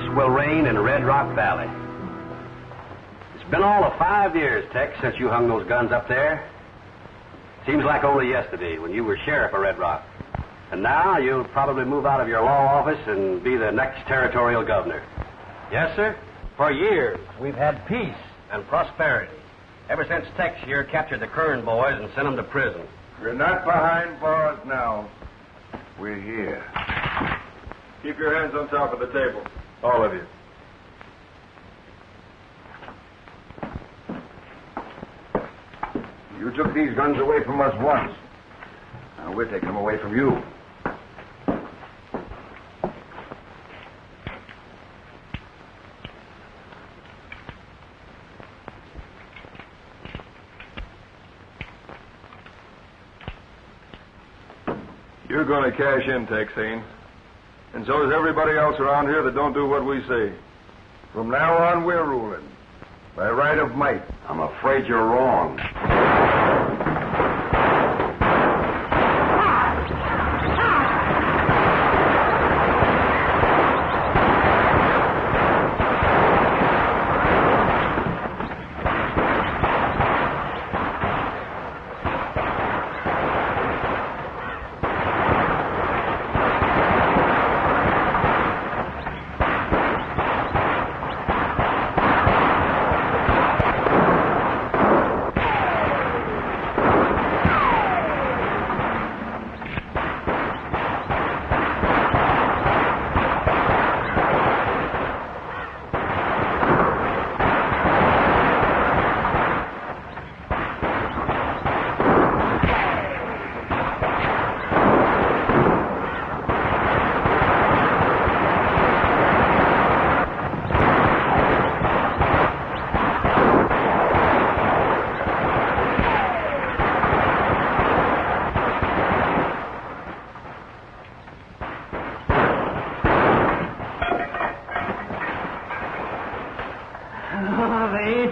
will reign in Red Rock Valley. It's been all of 5 years, Tex, since you hung those guns up there. Seems like only yesterday when you were sheriff of Red Rock. And now you'll probably move out of your law office and be the next territorial governor. Yes, sir. For years, we've had peace and prosperity. Ever since Tex here captured the Kern boys and sent them to prison. We're not behind bars now. We're here. Keep your hands on top of the table. All of you. You took these guns away from us once. Now we're taking them away from you. You're going to cash in, Tex Haines. And so is everybody else around here that don't do what we say. From now on, we're ruling. By right of might. I'm afraid you're wrong.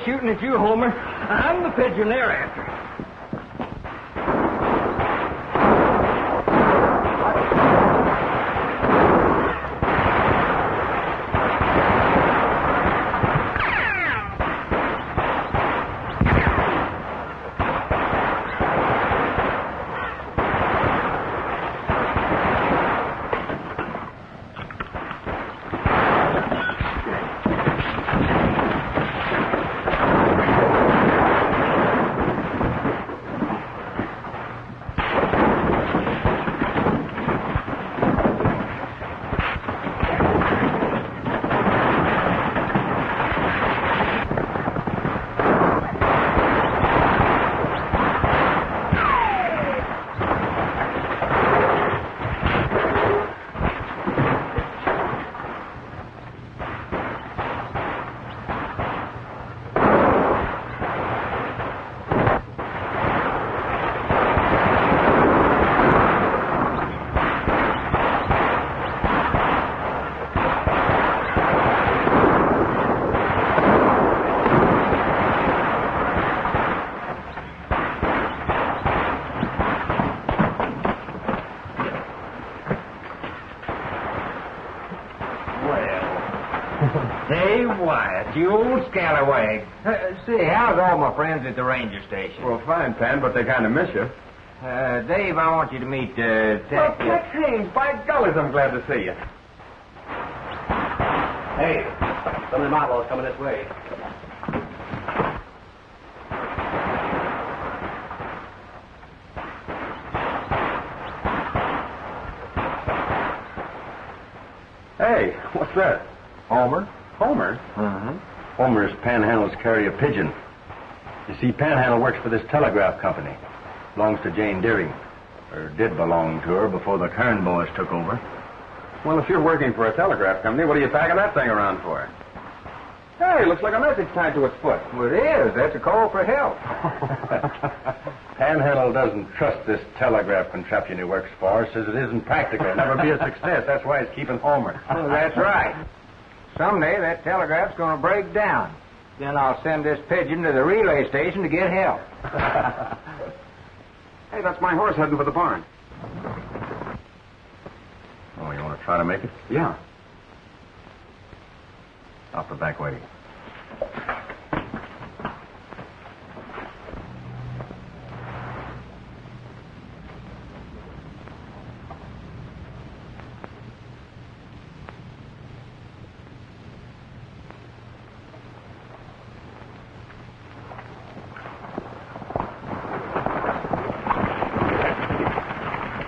Shooting at you, Homer. I'm the pigeon they're after. Hey, Wyatt, you old scallywag. Say, how's all my friends at the ranger station? Well, fine, Pan, but they kind of miss you. Dave, I want you to meet, Tex. Well, Tex Haines, by golly, I'm glad to see you. Hey, some of them outlaws coming this way. Hey, what's that? Homer? Homer? Mm-hmm. Homer's Panhandle's carry a pigeon. You see, Panhandle works for this telegraph company. Belongs to Jane Deering. Or did belong to her before the Kern boys took over. Well, if you're working for a telegraph company, what are you packing that thing around for? Hey, looks like a message tied to its foot. Well, it is. That's a call for help. Panhandle doesn't trust this telegraph contraption he works for. Says it isn't practical. It'll never be a success. That's why he's keeping Homer. Well, that's right. Someday that telegraph's going to break down. Then I'll send this pigeon to the relay station to get help. Hey, that's my horse heading for the barn. Oh, you want to try to make it? Yeah. Off the back way.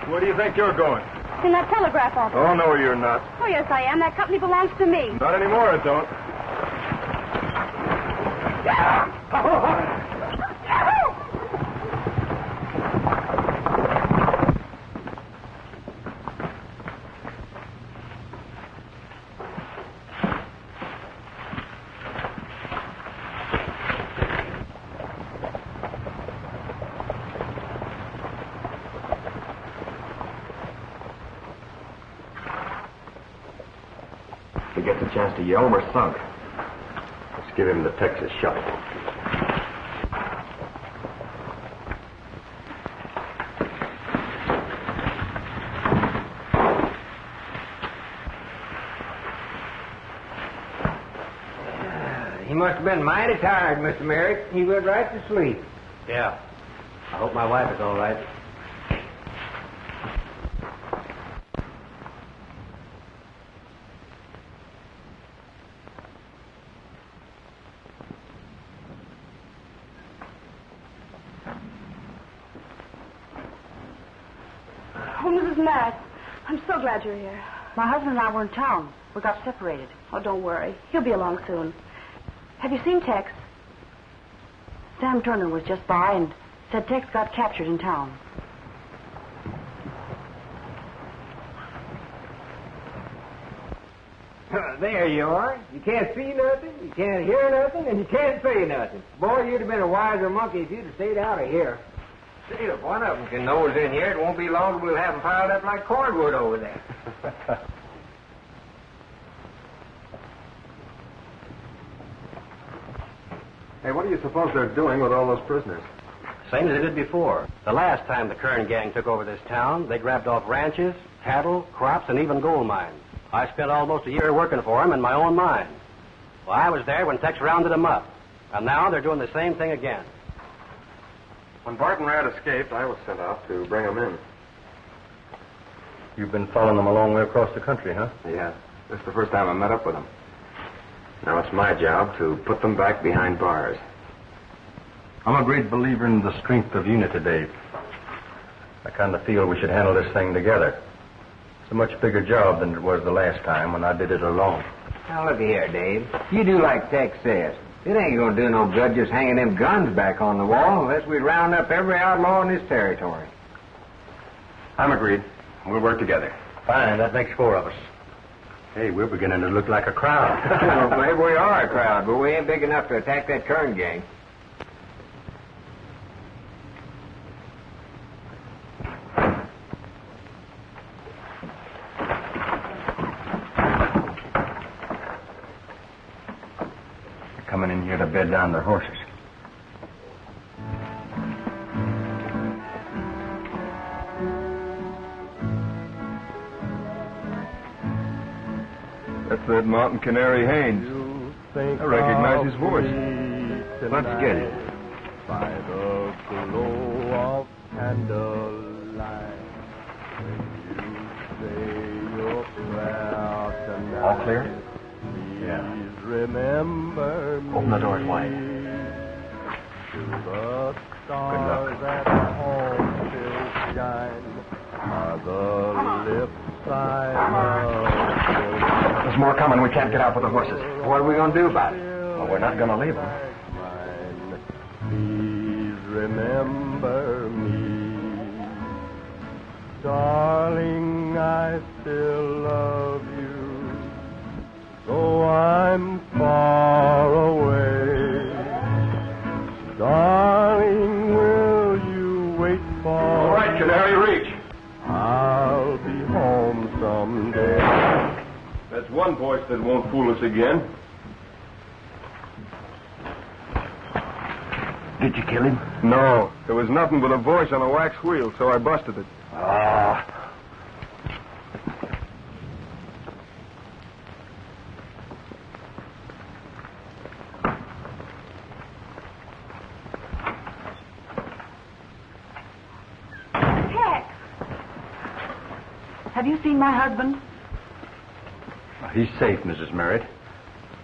Where do you think you're going? In that telegraph office. Oh, no, you're not. Oh, yes, I am. That company belongs to me. Not anymore, it don't. If he gets a chance to yell, we're sunk. Let's give him the Texas shot. He must have been mighty tired, Mr. Merritt. He went right to sleep. Yeah. I hope my wife is all right. Oh, Mrs. Merritt, I'm so glad you're here. My husband and I were in town. We got separated. Oh, don't worry. He'll be along soon. Have you seen Tex? Sam Turner was just by and said Tex got captured in town. There you are. You can't see nothing, you can't hear nothing, and you can't say nothing. Boy, you'd have been a wiser monkey if you'd have stayed out of here. See, if one of them can nose in here, it won't be long till we'll have them piled up like cordwood over there. Hey, what do you suppose they're doing with all those prisoners? Same as they did before. The last time the Kern gang took over this town, they grabbed off ranches, cattle, crops, and even gold mines. I spent almost a year working for them in my own mine. Well, I was there when Tex rounded them up. And now they're doing the same thing again. When Bart and Rat escaped, I was sent out to bring them in. You've been following them a long way across the country, huh? Yeah. This is the first time I met up with them. Now it's my job to put them back behind bars. I'm a great believer in the strength of unity, Dave. I kind of feel we should handle this thing together. It's a much bigger job than it was the last time when I did it alone. Now, look here, Dave. You do like Tex says. It ain't gonna do no good just hanging them guns back on the wall unless we round up every outlaw in this territory. I'm agreed. We'll work together. Fine, that makes 4 of us. Hey, we're beginning to look like a crowd. Well, maybe we are a crowd, but we ain't big enough to attack that Kern gang. They're coming in here to bed down their horses. That's that mountain canary Haines. I recognize his voice. Let's get it. By the glow of candlelight, when you say your prayer tonight, All clear? please remember me. Open the doors wide. The stars at home still shine, are the lips I love still. There's more coming. We can't get out with the horses. What are we gonna do about it? Well, we're not going to leave them. Please remember me. Darling, I still love you, though I'm far away. Darling, will you wait for All right, Canary, reach. I'll be home someday. That's one voice that won't fool us again. Did you kill him? No, there was nothing but a voice on a wax wheel, so I busted it. Ah. Have you seen my husband? He's safe, Mrs. Merritt.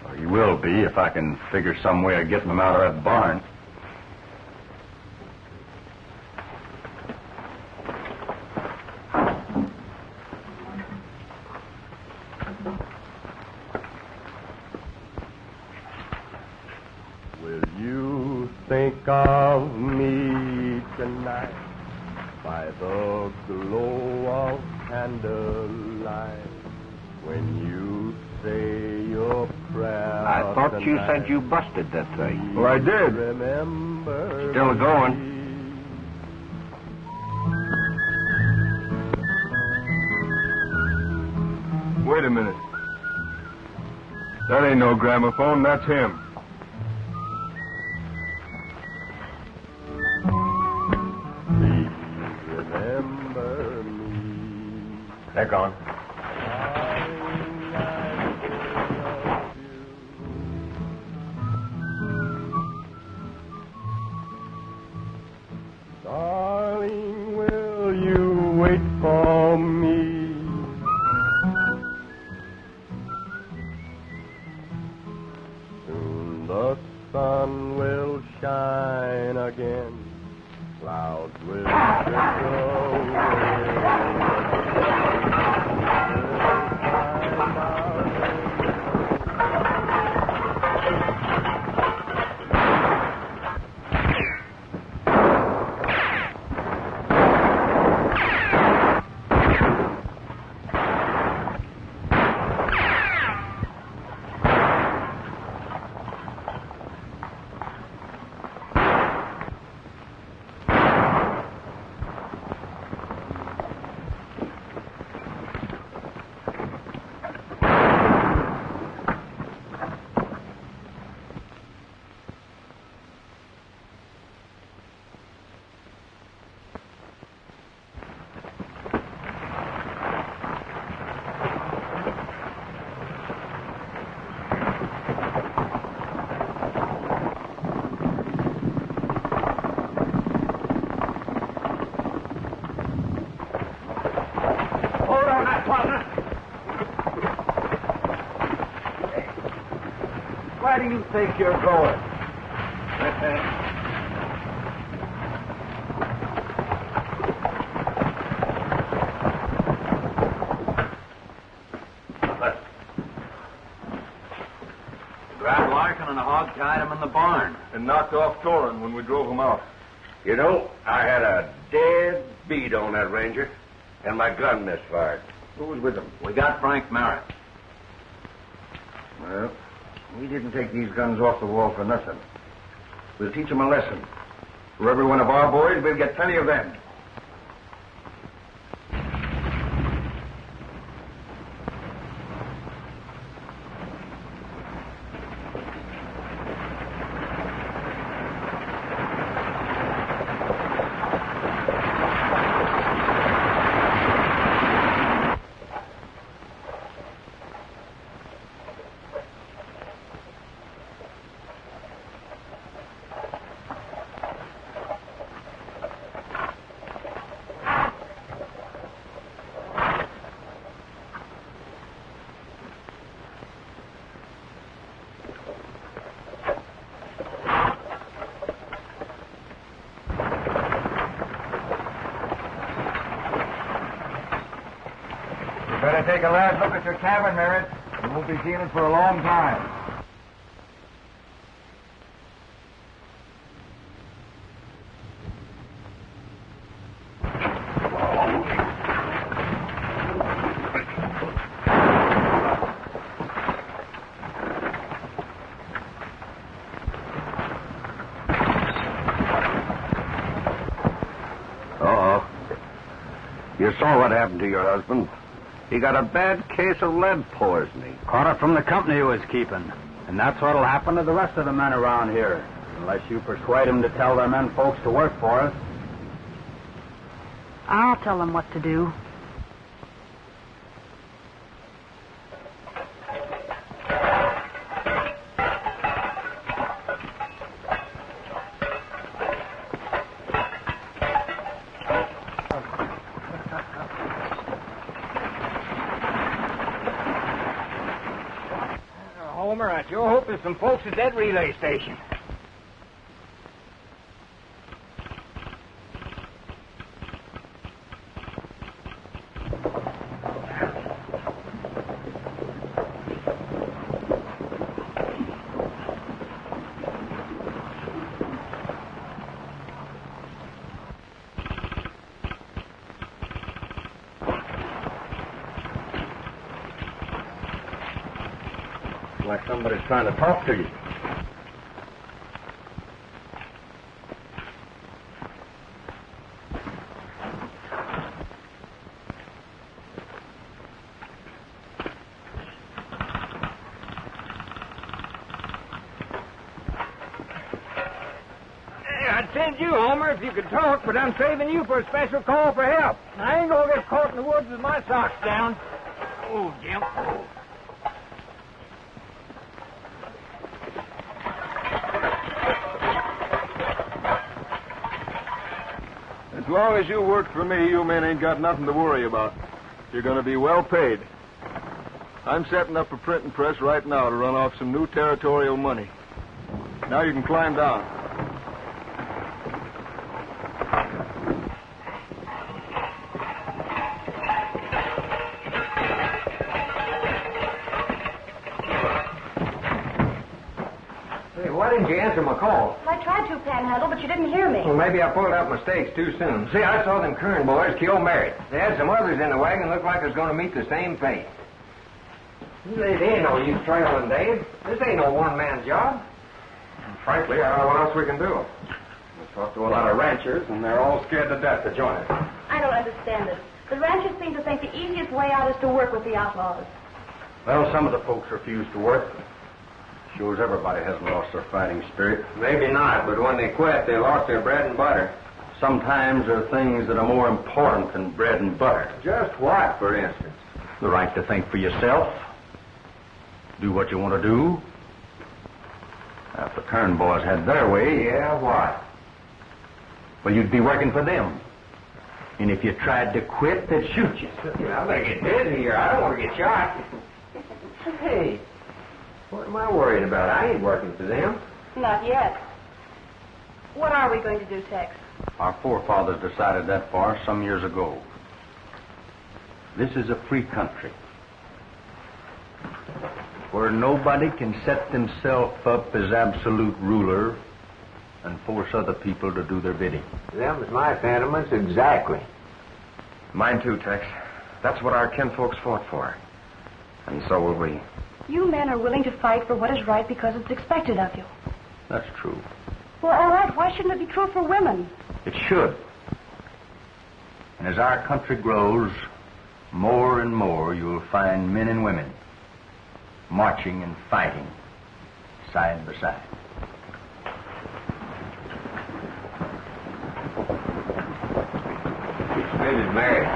Or he will be if I can figure some way of getting him out of that barn. Will you think of me tonight by the glow of candlelight when you say your prayer? I thought you said you busted that thing. Well, I did. Remember Still going. Wait a minute. That ain't no gramophone. That's him. remember me. They're gone. Darling, will you wait for me? Soon the sun will shine again. Clouds will drift Where do you think you're going? Grabbed Larkin and a hog tied him in the barn. And knocked off Torin when we drove him out. You know, I had a dead beat on that ranger, and my gun misfired. Who was with him? We got Frank Merritt. Well, we didn't take these guns off the wall for nothing. We'll teach them a lesson. For every one of our boys, we'll get plenty of them. Better take a last look at your cabin, Merritt. You won't be seeing it for a long time. Uh-oh. You saw what happened to your husband. He got a bad case of lead poisoning. Caught it from the company he was keeping. And that's what'll happen to the rest of the men around here. Unless you persuade them to tell their men folks to work for us. I'll tell them what to do. I sure hope there's some folks at that relay station. Like somebody's trying to talk to you. I'd send you, Homer, if you could talk, but I'm saving you for a special call for help. I ain't gonna get caught in the woods with my socks down. Oh, Jim. Oh. As long as you work for me, you men ain't got nothing to worry about. You're going to be well paid. I'm setting up a printing press right now to run off some new territorial money. Now you can climb down. Hey, why didn't you answer my call? I tried to, Panhandle, but you didn't hear me. Well, maybe I pulled out my stakes too soon. See, I saw them Kern boys kill Merritt. They had some others in the wagon looked like it was going to meet the same fate. They ain't no use trailing, Dave. This ain't no one-man job. Frankly, I don't know what else we can do. We've talked to a lot of ranchers, and they're all scared to death to join us. I don't understand it. The ranchers seem to think the easiest way out is to work with the outlaws. Well, some of the folks refuse to work. Shows everybody hasn't lost their fighting spirit. Maybe not, but when they quit, they lost their bread and butter. Sometimes there are things that are more important than bread and butter. Just what, for instance? The right to think for yourself. Do what you want to do. Now, if the Kern boys had their way... Yeah, what? Well, you'd be working for them. And if you tried to quit, they'd shoot you. I better get busy here. I don't want to get shot. Hey, what am I worried about? I ain't working for them. Not yet. What are we going to do, Tex? Our forefathers decided that for us some years ago. This is a free country where nobody can set themselves up as absolute ruler and force other people to do their bidding. Them's my sentiments exactly. Mine too, Tex. That's what our kinfolks fought for. And so will we. You men are willing to fight for what is right because it's expected of you. That's true. Well, all right, why shouldn't it be true for women? It should. And as our country grows, more and more you'll find men and women marching and fighting side by side. Mrs. Merritt.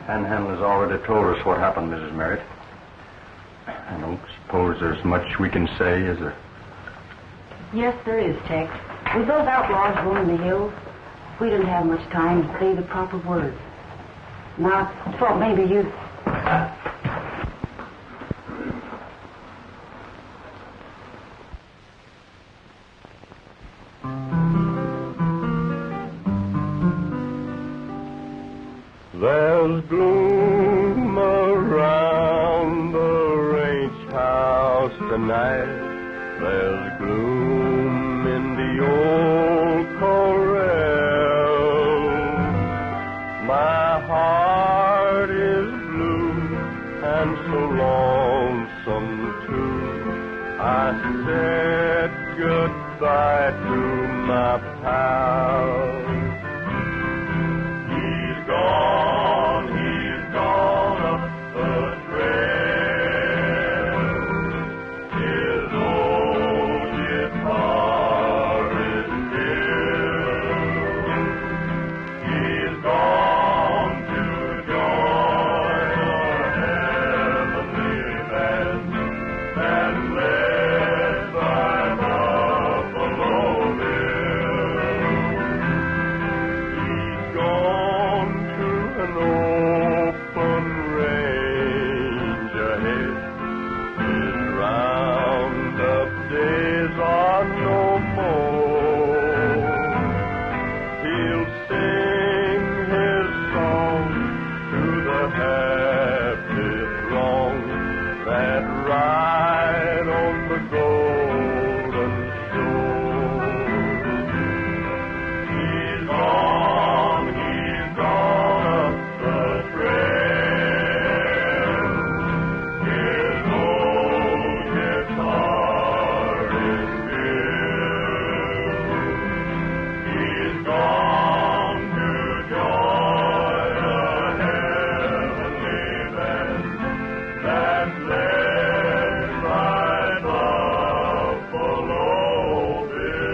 Panhandle has already told us what happened, Mrs. Merritt. I don't suppose there's much we can say, is there? Yes, there is, Tex. With those outlaws roaming the hills, we didn't have much time to say the proper words. Now, I thought maybe you'd... There's gloom around the ranch house tonight. There's gloom in the old corral. My heart is blue and so lonesome too. I said goodbye to my pal. He's gone up the trail. His old guitar is still. He's gone to join a heavenly band and led by Buffalo Bill. ride on the golden shore. He's gone up the trail. His old guitar is filled. He's gone to join a heavenly band that led right Buffalo Bill.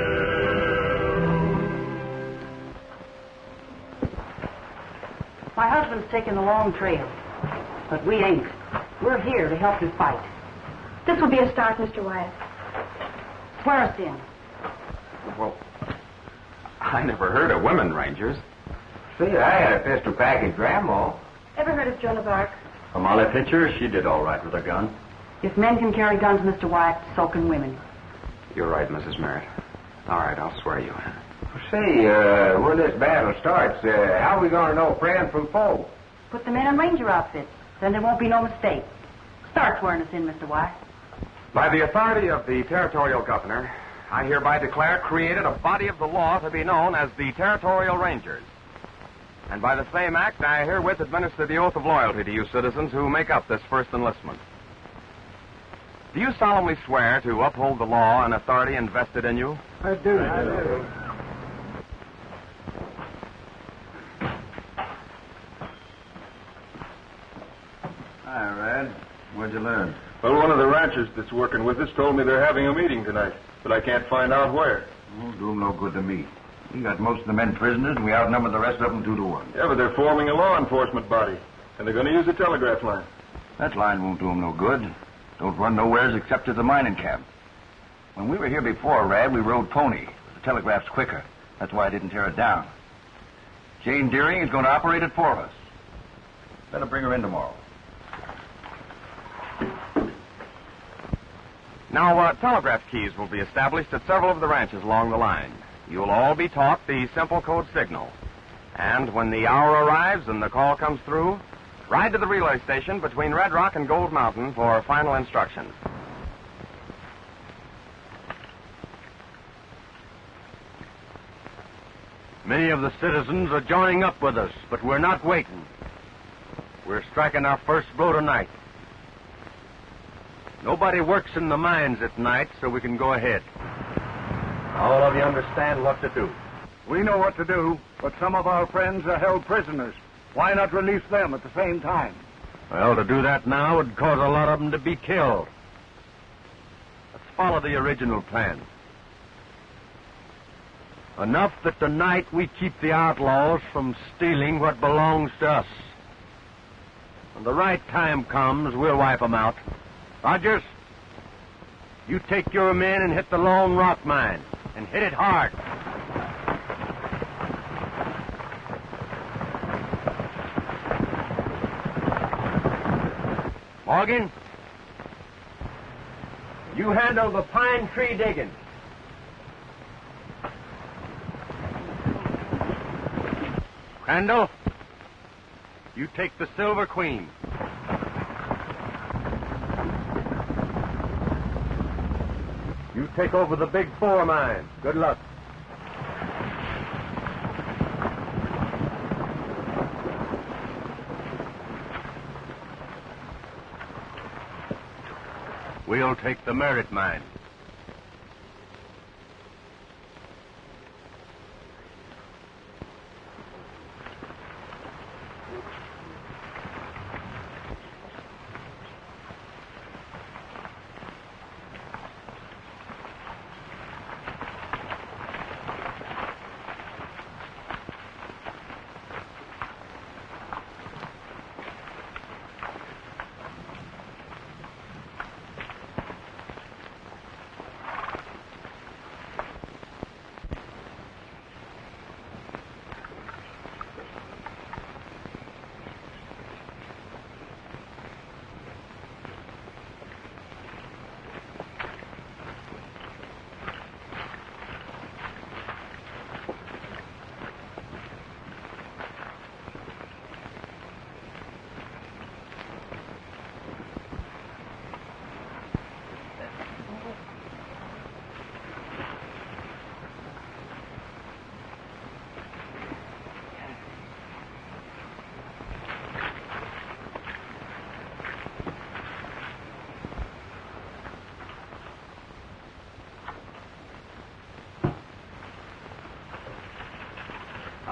My husband's taking the long trail, but we ain't. We're here to help you fight. This will be a start, Mr. Wyatt. Swear us in. Well, I never heard of women rangers. See, I had a pistol package, Grandma. Ever heard of Joan of Arc? For Molly Pitcher, she did all right with a gun. If men can carry guns, Mr. Wyatt, so can women. You're right, Mrs. Merritt. All right, I'll swear you in. See, when this battle starts, how are we going to know friend from foe? Put the men in ranger outfits. Then there won't be no mistake. Start swearing us in, Mr. Wyatt. By the authority of the territorial governor, I hereby declare created a body of the law to be known as the Territorial Rangers. And by the same act, I herewith administer the oath of loyalty to you citizens who make up this first enlistment. Do you solemnly swear to uphold the law and authority invested in you? I do. Hi, Rad. What'd you learn? Well, one of the ranchers that's working with us told me they're having a meeting tonight, but I can't find out where. Won't do 'em no good to me. We got most of the men prisoners, and we outnumber the rest of them 2-1. Yeah, but they're forming a law enforcement body, and they're going to use a telegraph line. That line won't do 'em no good. Don't run nowheres except to the mining camp. When we were here before, Rad, we rode pony. The telegraph's quicker. That's why I didn't tear it down. Jane Deering is going to operate it for us. Better bring her in tomorrow. Now, telegraph keys will be established at several of the ranches along the line. You'll all be taught the simple code signal. And when the hour arrives and the call comes through, ride to the relay station between Red Rock and Gold Mountain for final instructions. Many of the citizens are joining up with us, but we're not waiting. We're striking our first blow tonight. Nobody works in the mines at night, so we can go ahead. All of you understand what to do. We know what to do, but some of our friends are held prisoners. Why not release them at the same time? Well, to do that now would cause a lot of them to be killed. Let's follow the original plan. Enough that tonight we keep the outlaws from stealing what belongs to us. When the right time comes, we'll wipe them out. Rogers, you take your men and hit the Lone Rock mine, and hit it hard. Morgan, you handle the pine tree digging. Crandall, you take the Silver Queen. You take over the Big Four mine. Good luck. We'll take the Merritt mine.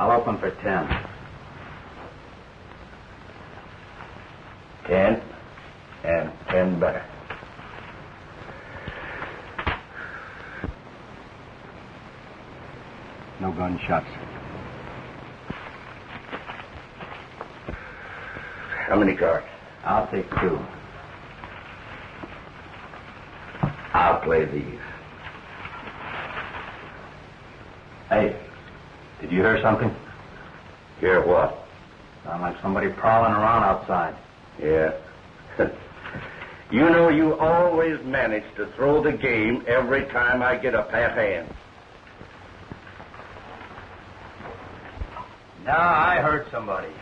I'll open for 10. 10 and 10 better. No gunshots. How many cards? I'll take 2. I'll play these. Hey, did you hear something? Hear what? Sound like somebody prowling around outside. Yeah. You know, you always manage to throw the game every time I get a pat hand. No, I heard somebody.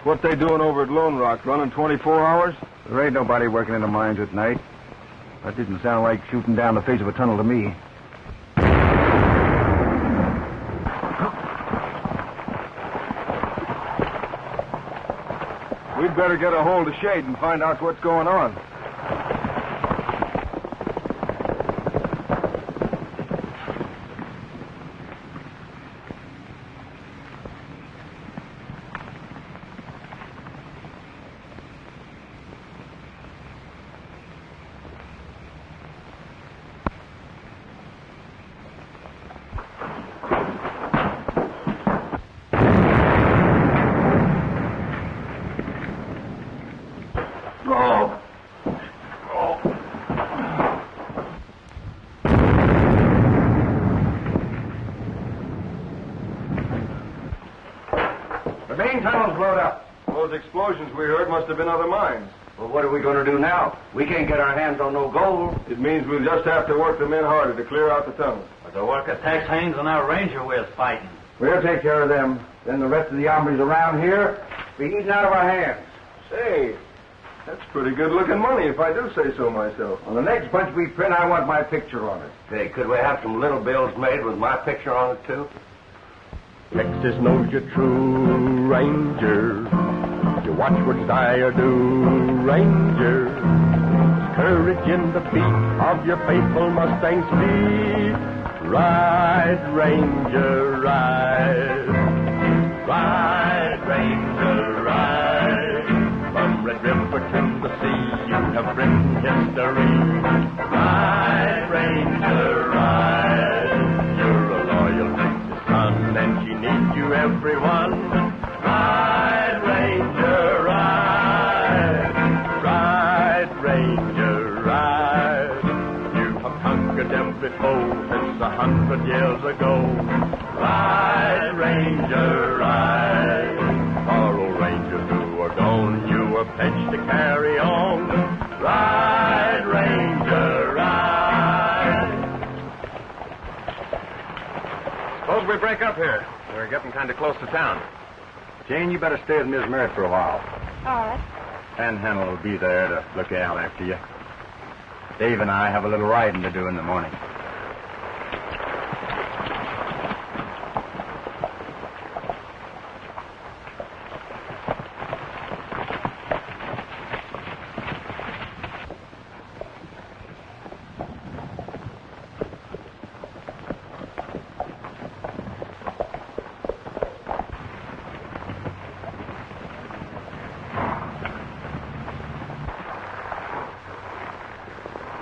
What they doing over at Lone Rock? Running 24 hours? There ain't nobody working in the mines at night. That didn't sound like shooting down the face of a tunnel to me. We'd better get a hold of Shade and find out what's going on. Those explosions we heard must have been other mines. Well, what are we going to do now? We can't get our hands on no gold. It means we'll just have to work the men harder to clear out the tunnel. But the work of Tex Haines and our ranger we're fighting. We'll take care of them. Then the rest of the hombres around here be eating out of our hands. Say, that's pretty good-looking money, if I do say so myself. On the next bunch we print, I want my picture on it. Say, could we have some little bills made with my picture on it, too? Texas knows you're true, Ranger. Your watchwords die or do, Ranger. Courage in the beat of your faithful Mustang's feet. Ride, Ranger, ride. Ride, Ranger, ride. From Red River to the sea, you have written history. Ride, Ranger, ride. You're a loyal Texas son, and she needs you, everyone. Ride, Ranger, ride. Ride, Ranger, ride. You have conquered every foe since 100 years ago. Ride, Ranger, ride. Our old Ranger's known you a pledge to carry on. Ride, Ranger, ride. Suppose we break up here. We're getting kind of close to town. Jane, you better stay with Miss Merritt for a while. All right. Panhandle will be there to look out after you. Dave and I have a little riding to do in the morning.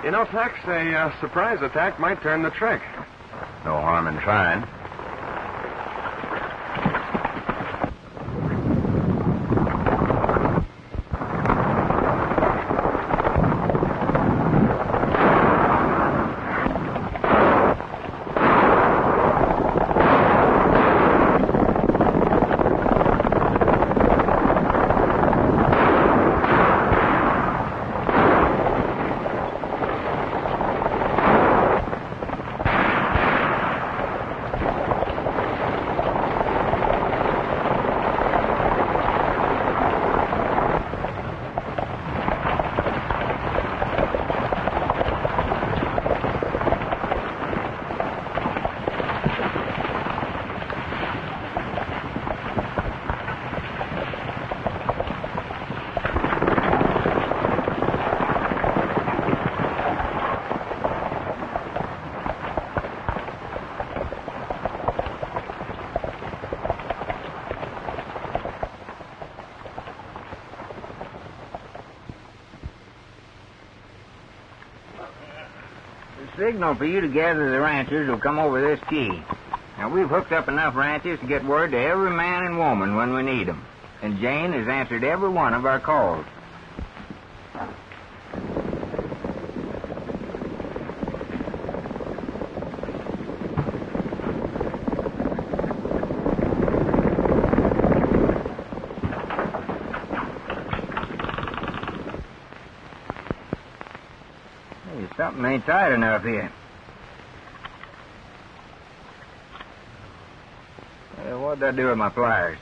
You know, Tex, a surprise attack might turn the trick. No harm in trying. Signal for you to gather the ranchers who'll come over this key. Now, we've hooked up enough ranchers to get word to every man and woman when we need them. And Jane has answered every one of our calls. Something ain't tight enough here. What'd I do with my pliers?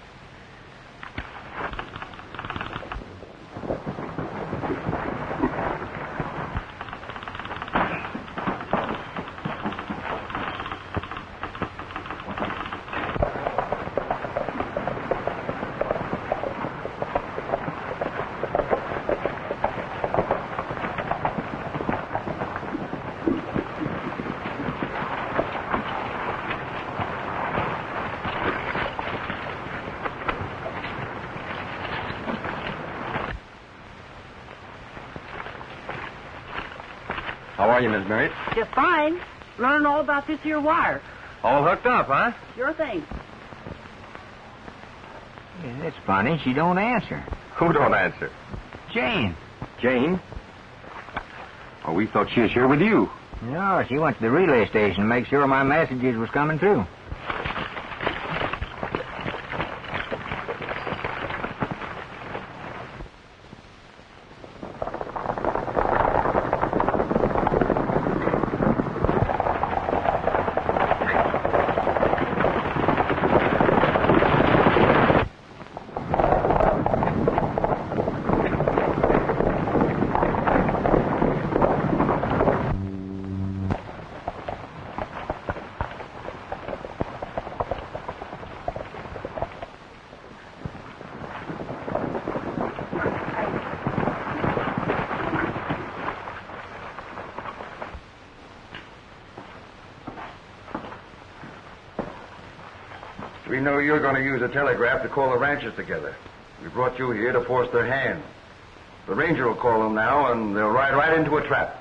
How are you, Miss Merritt? Just fine. Learning all about this here wire. All hooked up, huh? Sure thing. Yeah, that's funny. She don't answer. Who don't answer? Jane. Jane? Oh, we thought she was here with you. No, she went to the relay station to make sure my messages was coming through. We know you're going to use a telegraph to call the ranchers together. We brought you here to force their hand. The ranger will call them now, and they'll ride right into a trap.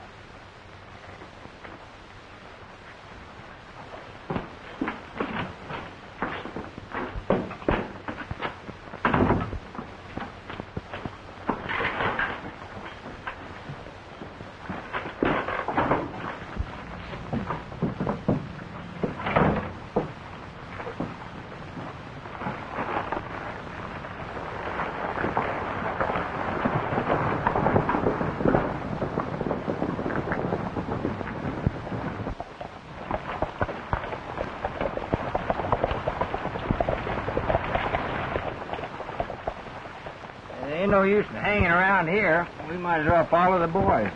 use in hanging around here. We might as well follow the boys.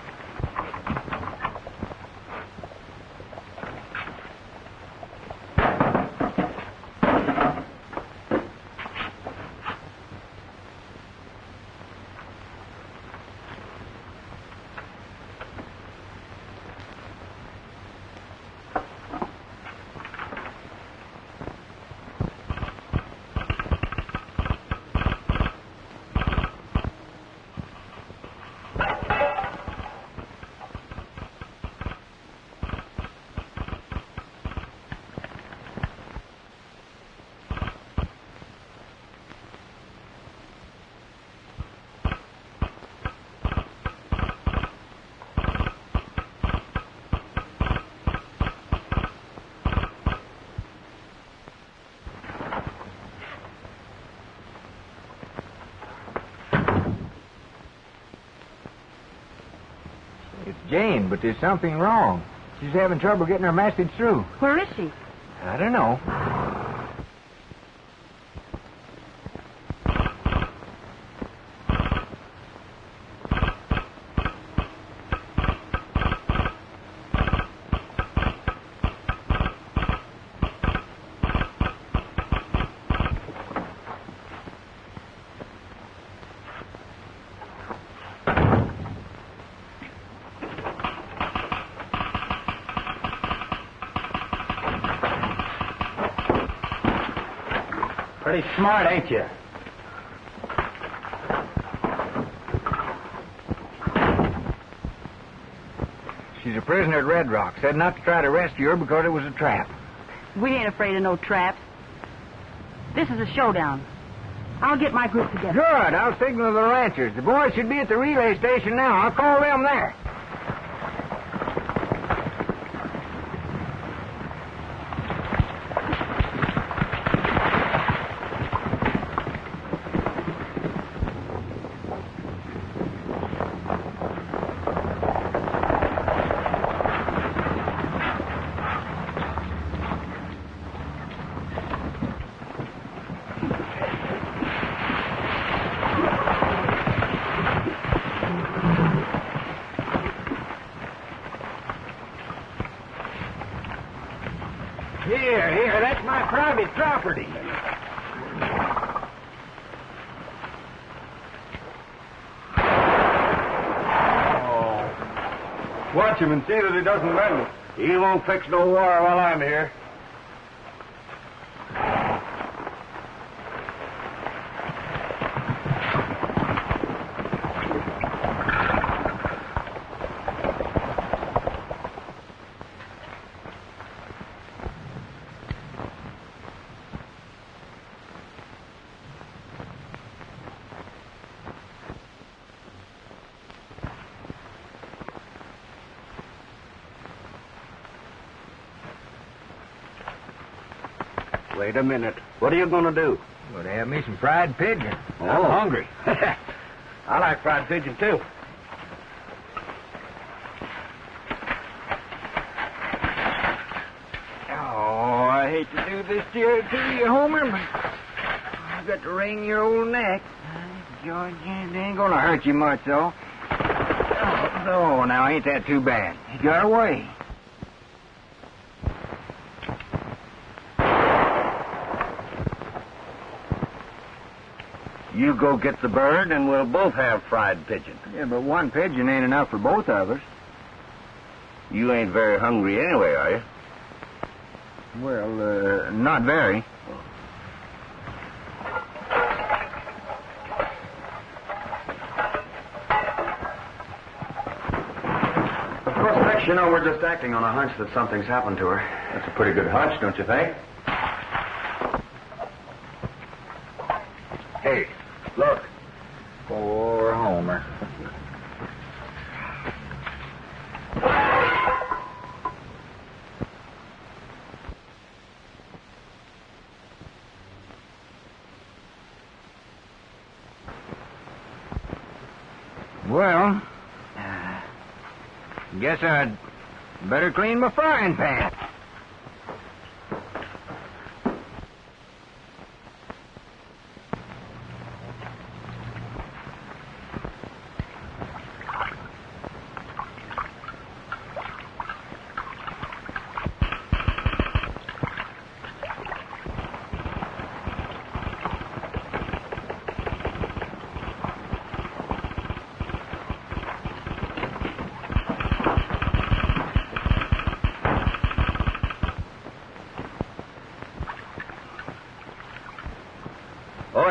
Jane, but there's something wrong. She's having trouble getting her message through. Where is she? I don't know. Pretty smart, ain't you? She's a prisoner at Red Rock. Said not to try to rescue her because it was a trap. We ain't afraid of no traps. This is a showdown. I'll get my group together. Good. I'll signal the ranchers. The boys should be at the relay station now. I'll call them there. Here, that's my private property. Oh. Watch him and see that he doesn't bend it. He won't fix no war while I'm here. Wait a minute. What are you going to do? Going to have me some fried pigeon. Oh. I'm hungry. I like fried pigeon, too. Oh, I hate to do this to you, Homer, but I've got to wring your old neck. George, it ain't going to hurt you much, though. Oh, now, ain't that too bad? You got away. You go get the bird, and we'll both have fried pigeon. Yeah, but one pigeon ain't enough for both of us. You ain't very hungry anyway, are you? Well, not very. Of course, Tex, you know, we're just acting on a hunch that something's happened to her. That's a pretty good hunch, don't you think? Hey, look. Poor Homer. Well, guess I'd better clean my frying pan.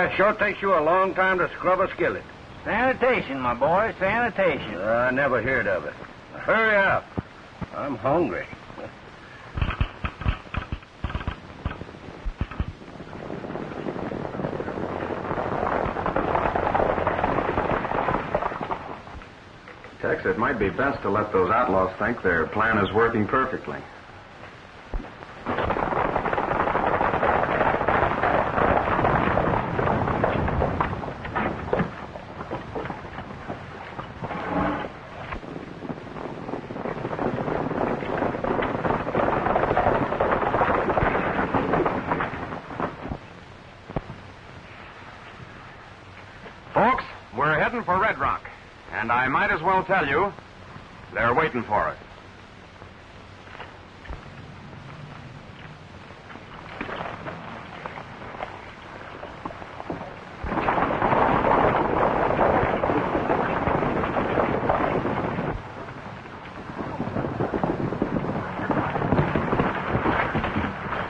Boy, it sure takes you a long time to scrub a skillet. Sanitation, my boy, sanitation. I never heard of it. Hurry up. I'm hungry. Tex, it might be best to let those outlaws think their plan is working perfectly. Folks, we're heading for Red Rock. And I might as well tell you, they're waiting for us.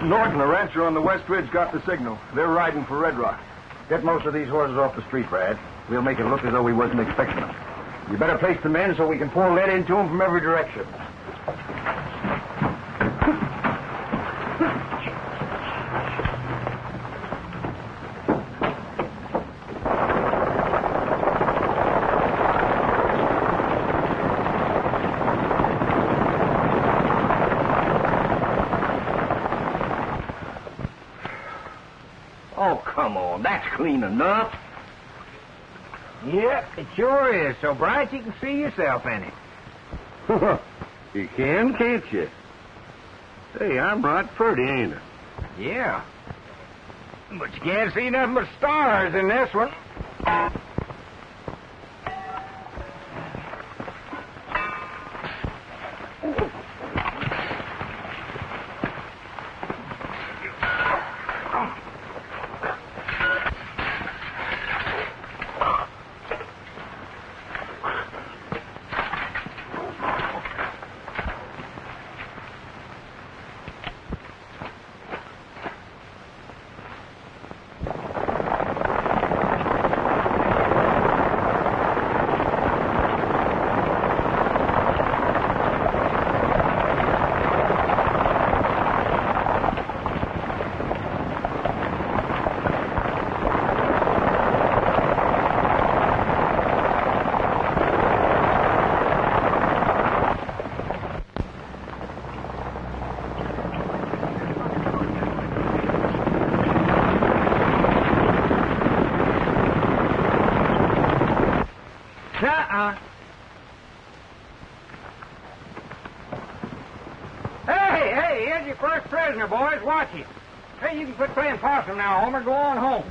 Norton, the rancher on the West Ridge, got the signal. They're riding for Red Rock. Get most of these horses off the street, Brad. We'll make it look as though we wasn't expecting them. You better place the men so we can pour lead into them from every direction. Oh, come on. That's clean enough. Yep, it sure is. So bright you can see yourself in it. You can, can't you? Hey, I'm right pretty, ain't I? Yeah. But you can't see nothing but stars in this one. Hey, here's your first prisoner, boys. Watch him. Hey, you can quit playing possum now, Homer. Go on home.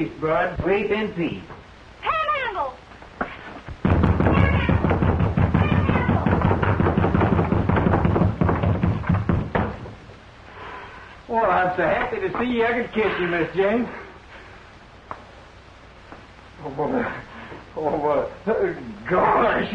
peace, bud. Sleep in peace. Panhandle! Well, I'm so happy to see you. I could kiss you, Miss Jane. Oh, boy. Oh, boy. Gosh.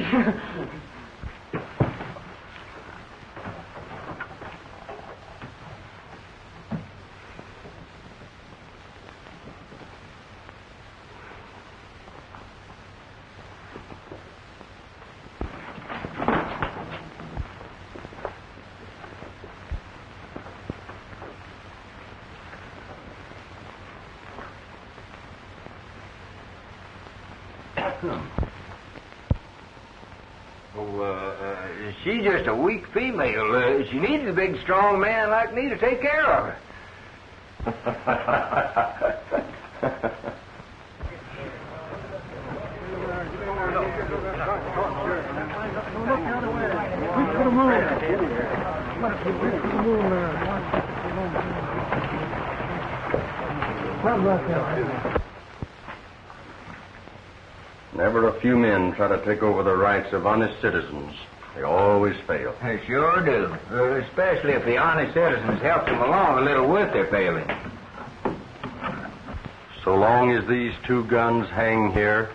She's just a weak female. She needs a big, strong man like me to take care of her. Whenever a few men try to take over the rights of honest citizens, they always fail. They sure do. Especially if the honest citizens help them along a little with their failing. So long as these two guns hang here,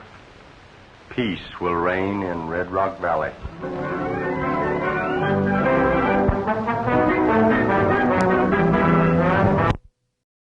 peace will reign in Red Rock Valley.